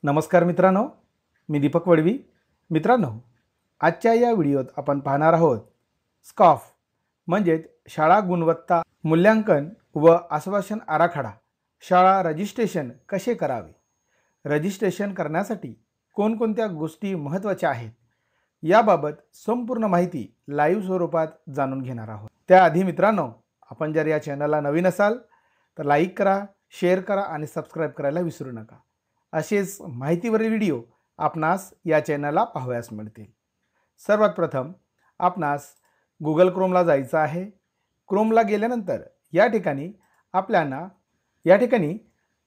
नमस्कार मित्रांनो, मी दीपक वडवी. मित्रांनो, आजच्या या व्हिडिओत आपण पाहणार आहोत स्कॉफ म्हणजेच शाळा गुणवत्ता मूल्यांकन व आश्वासन आराखडा. शाळा रजिस्ट्रेशन कसे करावे, रजिस्ट्रेशन करण्यासाठी कोणकोणत्या गोष्टी महत्त्वाच्या आहेत याबाबत संपूर्ण माहिती लाईव्ह स्वरूपात जाणून घेणार आहोत. त्याआधी मित्रांनो, आपण जर या चॅनलला नवीन असाल तर लाईक करा, शेअर करा आणि सबस्क्राईब करायला विसरू नका. असेच माहितीवरील व्हिडिओ आपणास या चॅनलला पाहावयास मिळतील. सर्वात प्रथम आपणास गुगल क्रोमला जायचं आहे. क्रोमला गेल्यानंतर या ठिकाणी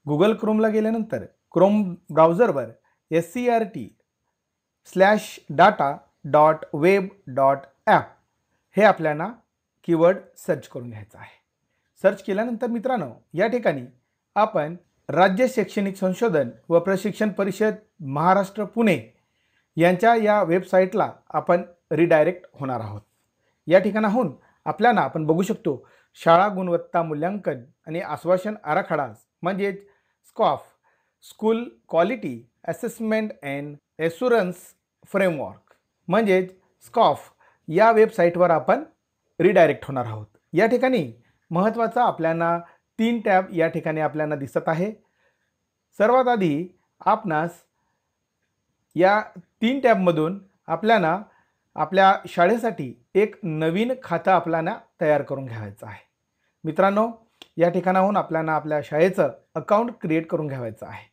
गुगल क्रोमला गेल्यानंतर क्रोम ब्राउझरवर scrt/data.web.app हे आपल्याला कीवर्ड सर्च करून घ्यायचं आहे. सर्च केल्यानंतर मित्रांनो, या ठिकाणी आपण राज्य शैक्षणिक संशोधन व प्रशिक्षण परिषद महाराष्ट्र पुणे यांच्या या वेबसाईटला आपण रिडायरेक्ट होणार आहोत. या ठिकाणाहून आपल्याला आपण बघू शकतो शाळा गुणवत्ता मूल्यांकन आणि आश्वासन आराखडा म्हणजेच scoff, school quality assessment and assurance framework म्हणजेच स्कॉफ या वेबसाईटवर आपण रिडायरेक्ट होणार आहोत. या ठिकाणी महत्त्वाचा आपल्याला 3 टॅब या ठिकाणी आपल्याला दिसत आहे. सर्वात आधी आपणास या 3 टॅबमधून आपल्याला आपल्या शाळेसाठी एक नवीन खातं आपल्याला तयार करून घ्यायचं आहे. मित्रांनो, या ठिकाणाहून आपल्याला आपल्या शाळेचं अकाउंट क्रिएट करून घ्यायचं आहे.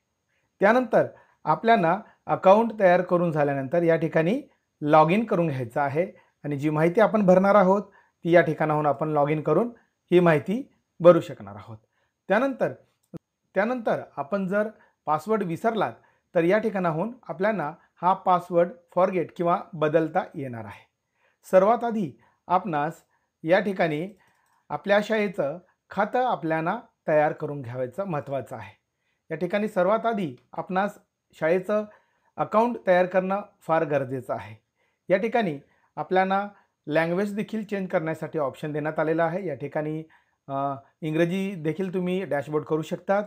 त्यानंतर आपल्याला अकाउंट तयार करून झाल्यानंतर या ठिकाणी लॉग इन करून घ्यायचं आहे आणि जी माहिती आपण भरणार आहोत ती या ठिकाणाहून आपण लॉग इन करून ही माहिती भरू शकणार आहोत. त्यानंतर आपण जर पासवर्ड विसरलात तर या ठिकाणाहून आपल्याला हा पासवर्ड फॉरगेट किंवा बदलता येणार आहे. सर्वात आधी आपणास या ठिकाणी आपल्या शाळेचं खातं आपल्याला तयार करून घ्यायचं महत्त्वाचं आहे. या ठिकाणी सर्वात आधी आपणास शाळेचं अकाउंट तयार करणं फार गरजेचं आहे. या ठिकाणी आपल्याला लँग्वेज देखील चेंज करण्यासाठी ऑप्शन देण्यात आलेला आहे. या ठिकाणी इंग्रजी देखील तुम्ही डॅशबोर्ड करू शकतात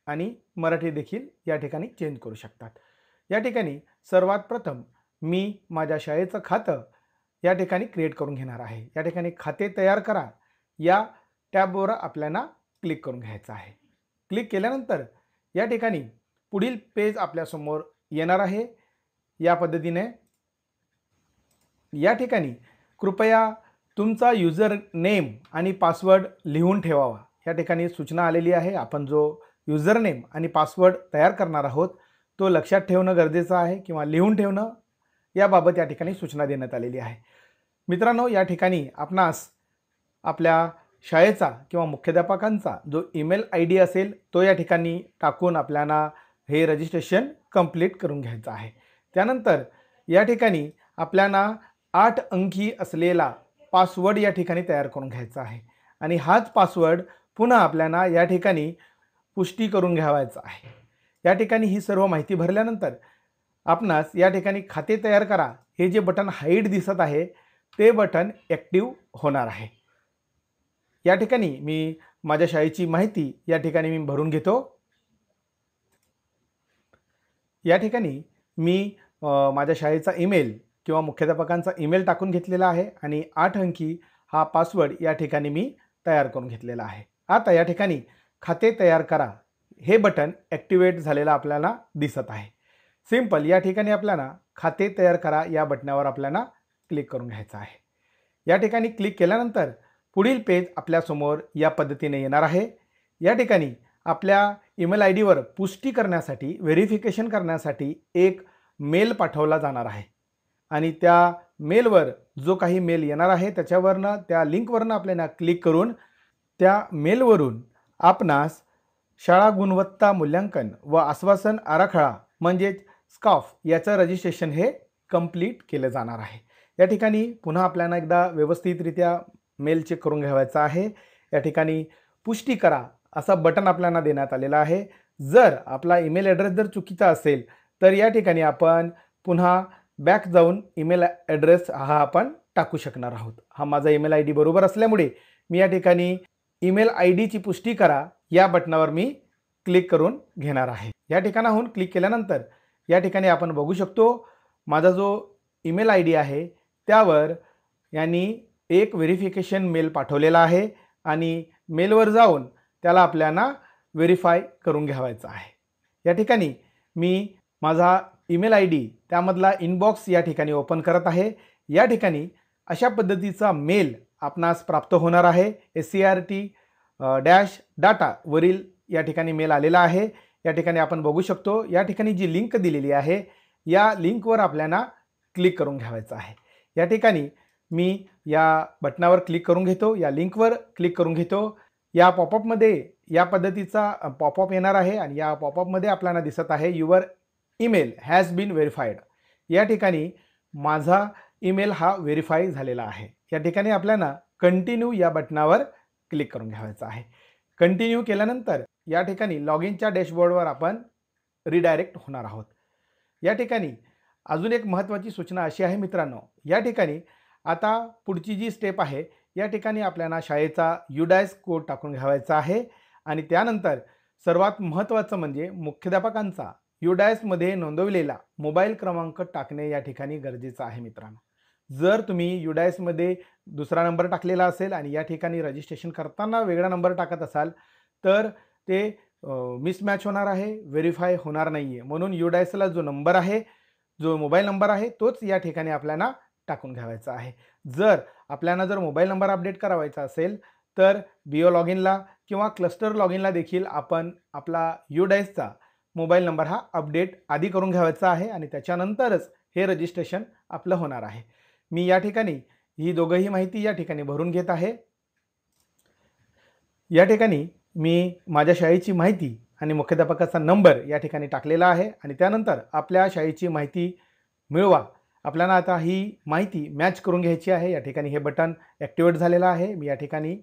आणि मराठी देखील या ठिकाणी चेंज करू शकतात. या ठिकाणी सर्वात प्रथम मी माझ्या शाळेचं खातं या ठिकाणी क्रिएट करून घेणार आहे. या ठिकाणी खाते तयार करा या टॅबवर आपल्याला क्लिक करून घ्यायचं आहे. क्लिक केल्यानंतर या ठिकाणी पुढील पेज आपल्यासमोर येणार आहे. या पद्धतीने या ठिकाणी कृपया तुमचा युजर नेम आणि पासवर्ड लिहून ठेवावा या ठिकाणी सूचना आलेली आहे. आपण जो युजर नेम आणि पासवर्ड तयार करणार आहोत तो लक्षात ठेवणं गरजेचं आहे किंवा लिहून ठेवणं याबाबत या ठिकाणी सूचना देण्यात आलेली आहे. मित्रांनो, या ठिकाणी आपणास आपल्या शाळेचा किंवा मुख्याध्यापकांचा जो ईमेल ID असेल तो या ठिकाणी टाकून आपल्याला हे रजिस्ट्रेशन कंप्लीट करून घ्यायचं आहे. त्यानंतर या ठिकाणी आपल्याला 8 अंकी असलेला पासवर्ड या ठिकाणी तयार करून घ्यायचा आहे आणि हाच पासवर्ड पुन्हा आपल्याला या ठिकाणी पुष्टी करून घ्यावायचा आहे. या ठिकाणी ही सर्व माहिती भरल्यानंतर आपणास या ठिकाणी खाते तयार करा हे जे बटन हाईड दिसत आहे ते बटन ॲक्टिव्ह होणार आहे. या ठिकाणी मी माझ्या शाळेची माहिती या ठिकाणी मी भरून घेतो. या ठिकाणी मी माझ्या शाळेचा ईमेल किंवा मुख्याध्यापकांचा ईमेल टाकून घेतलेला आहे आणि 8 अंकी हा पासवर्ड या ठिकाणी मी तयार करून घेतलेला आहे. आता या ठिकाणी खाते तयार करा हे बटन ॲक्टिवेट झालेलं आपल्याला दिसत आहे. सिंपल या ठिकाणी आपल्याला खाते तयार करा या बटनावर आपल्याला क्लिक करून घ्यायचं आहे. या ठिकाणी क्लिक केल्यानंतर पुढील पेज आपल्यासमोर या पद्धतीने येणार आहे. या ठिकाणी आपल्या ईमेल IDवर पुष्टी करण्यासाठी व्हेरिफिकेशन करण्यासाठी एक मेल पाठवला जाणार आहे आणि त्या मेलवर जो काही मेल येणार आहे त्याच्यावरनं त्या लिंकवरनं आपल्याला क्लिक करून त्या मेलवरून आपणास शाळा गुणवत्ता मूल्यांकन व आश्वासन आराखडा म्हणजेच स्कॉफ याचं रजिस्ट्रेशन हे कंप्लीट केलं जाणार आहे. या ठिकाणी पुन्हा आपल्याला एकदा व्यवस्थितरित्या मेल चेक करून घ्यायचा आहे. या ठिकाणी पुष्टी करा असा बटन आपल्याला देण्यात आलेला आहे. जर आपला ईमेल ॲड्रेस जर चुकीचा असेल तर या ठिकाणी आपण पुन्हा बॅक जाऊन ईमेल ॲड्रेस हा आपण टाकू शकणार आहोत. हा माझा ईमेल ID बरोबर असल्यामुळे मी या ठिकाणी ईमेल IDची पुष्टी करा या बटनावर मी क्लिक करून घेणार आहे. या ठिकाणाहून क्लिक केल्यानंतर या ठिकाणी आपण बघू शकतो माझा जो ईमेल आय डी आहे त्यावर यांनी एक व्हेरिफिकेशन मेल पाठवलेला आहे आणि मेलवर जाऊन त्याला आपल्याला व्हेरीफाय करून घ्यावायचं आहे। या ठिकाणी मी माझा ईमेल आय डी त्यामधला इनबॉक्स या ठिकाणी ओपन करत आहे। या ठिकाणी अशा पद्धतीचा मेल आपणास प्राप्त होणार आहे। SCRT-data वरील या ठिकाणी मेल आलेला आहे। या ठिकाणी आपण बघू शकतो या ठिकाणी जी लिंक दिलेली आहे या लिंकवर आपल्याला क्लिक करून घ्यावायचं आहे। या ठिकाणी मी या बटनावर क्लिक करून घेतो, या लिंकवर क्लिक करून घेतो। या पॉपअपमध्ये या पद्धतीचा पॉपअप येणार आहे आणि या पॉपअपमध्ये आपल्याला दिसत आहे your email has been verified. या ठिकाणी माझा ईमेल हा व्हेरीफाय झालेला आहे। या ठिकाणी आपल्याला कंटिन्यू या बटनावर क्लिक करून घ्यावायचं आहे। कंटिन्यू केल्यानंतर या ठिकाणी लॉग इनच्या डॅशबोर्डवर आपण रिडायरेक्ट होणार आहोत। या ठिकाणी अजून एक महत्त्वाची सूचना अशी आहे मित्रांनो, या ठिकाणी आता पुढची जी स्टेप आहे या ठिकाणी आपल्याला शाळेचा UDAS कोड टाकून घ्यावायचा आहे आणि त्यानंतर सर्वात महत्त्वाचं म्हणजे मुख्याध्यापकांचा UDAS मध्ये नोंदवलेला मोबाईल क्रमांक टाकणे या ठिकाणी गरजेचं आहे मित्रांनो। जर तुम्ही UDAS मध्ये दुसरा नंबर टाकलेला असेल आणि या ठिकाणी रजिस्ट्रेशन करताना वेगळा नंबर टाकत असाल तर ते मिसमॅच होणार आहे, व्हेरीफाय होणार नाहीये। म्हणून UDAS ला जो नंबर आहे, जो मोबाईल नंबर आहे तोच या ठिकाणी आपल्याला टाकून घ्यावायचा आहे। जर आपल्याला मोबाईल नंबर अपडेट करावायचा असेल तर BO लॉगिनला किंवा क्लस्टर लॉगिनला देखील आपण आपला UDAS चा मोबाईल नंबर हा अपडेट आधी करून घ्यावायचा आहे आणि त्याच्यानंतरच हे रजिस्ट्रेशन आपलं होणार आहे। मी या ठिकाणी ही दोघंही माहिती या ठिकाणी भरून घेत आहे। या ठिकाणी मी माझ्या शाळेची माहिती आणि मुख्याध्यापकाचा नंबर या ठिकाणी टाकलेला आहे आणि त्यानंतर आपल्या शाळेची माहिती मिळवा आपल्याला आता ही माहिती मॅच करून घ्यायची आहे। या ठिकाणी हे बटन ॲक्टिवेट झालेलं आहे। मी या ठिकाणी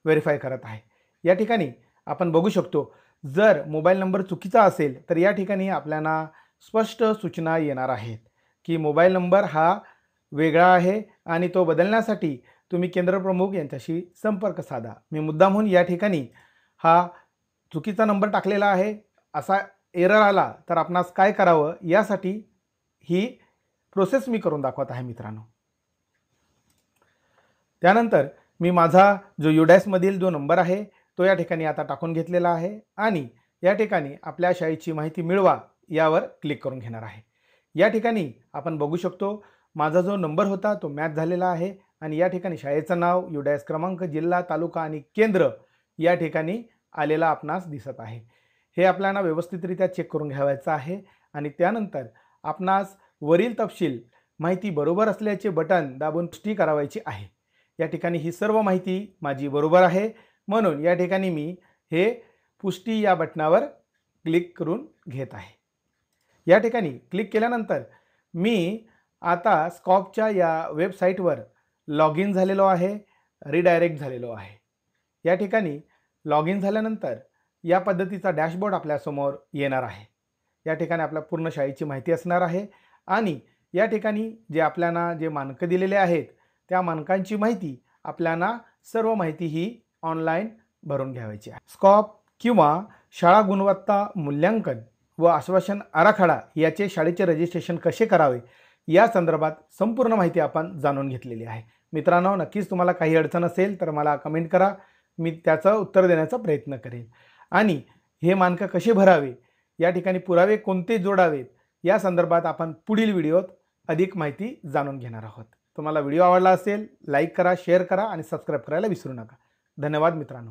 व्हेरीफाय करत आहे। या ठिकाणी आपण बघू शकतो जर मोबाईल नंबर चुकीचा असेल तर या ठिकाणी आपल्याला स्पष्ट सूचना येणार आहेत की मोबाईल नंबर हा वेगळा आहे आणि तो बदलण्यासाठी तुम्ही केंद्र प्रमुख यांच्याशी संपर्क साधा। मी मुद्दामहून या ठिकाणी हा चुकीचा नंबर टाकलेला आहे असा एरर आला तर आपणास काय करावं यासाठी ही प्रोसेस मी करून दाखवत आहे मित्रांनो। त्यानंतर मी माझा जो UDAS मधील जो नंबर आहे तो या ठिकाणी आता टाकून घेतलेला आहे आणि या ठिकाणी आपल्या शाळेची माहिती मिळवा यावर क्लिक करून घेणार आहे। या ठिकाणी आपण बघू शकतो माझा जो नंबर होता तो मॅच झालेला आहे आणि या ठिकाणी शाळेचं नाव, UDAS क्रमांक, जिल्हा, तालुका आणि केंद्र या ठिकाणी आलेला आपणास दिसत आहे। हे आपल्याला व्यवस्थितरित्या चेक करून घ्यावायचं आहे आणि त्यानंतर आपणास वरील तपशील माहिती बरोबर असल्याचे बटन दाबून पुष्टी करावायची आहे। या ठिकाणी ही सर्व माहिती माझी बरोबर आहे म्हणून या ठिकाणी मी हे पुष्टी या बटनावर क्लिक करून घेत आहे। या ठिकाणी क्लिक केल्यानंतर मी आता स्कॉपच्या या वेबसाईटवर लॉग इन झालेलो आहे, रिडायरेक्ट झालेलो आहे। या ठिकाणी लॉग इन झाल्यानंतर या पद्धतीचा डॅशबोर्ड आपल्यासमोर येणार आहे। या ठिकाणी आपल्या पूर्ण शाळेची माहिती असणार आहे आणि या ठिकाणी जे आपल्याला जे मानक दिलेले आहेत त्या मानकांची माहिती आपल्याला सर्व माहिती ही ऑनलाईन भरून घ्यायची आहे। स्कॉप किंवा शाळा गुणवत्ता मूल्यांकन व आश्वासन आराखडा याचे शाळेचे रजिस्ट्रेशन कसे करावे या संदर्भात संपूर्ण माहिती आपण जाणून घेतलेली आहे। मित्रांनो, नक्कीच तुम्हाला काही अडचण असेल तर मला कमेंट करा, मी त्याचं उत्तर देण्याचा प्रयत्न करेन। आणि हे मानक कसे भरावे, या ठिकाणी पुरावे कोणते जोडावेत या संदर्भात आपण पुढील व्हिडिओत अधिक माहिती जाणून घेणार आहोत। तुम्हाला व्हिडिओ आवडला असेल लाईक करा, शेअर करा आणि सबस्क्राईब करायला विसरू नका। धन्यवाद मित्रांनो।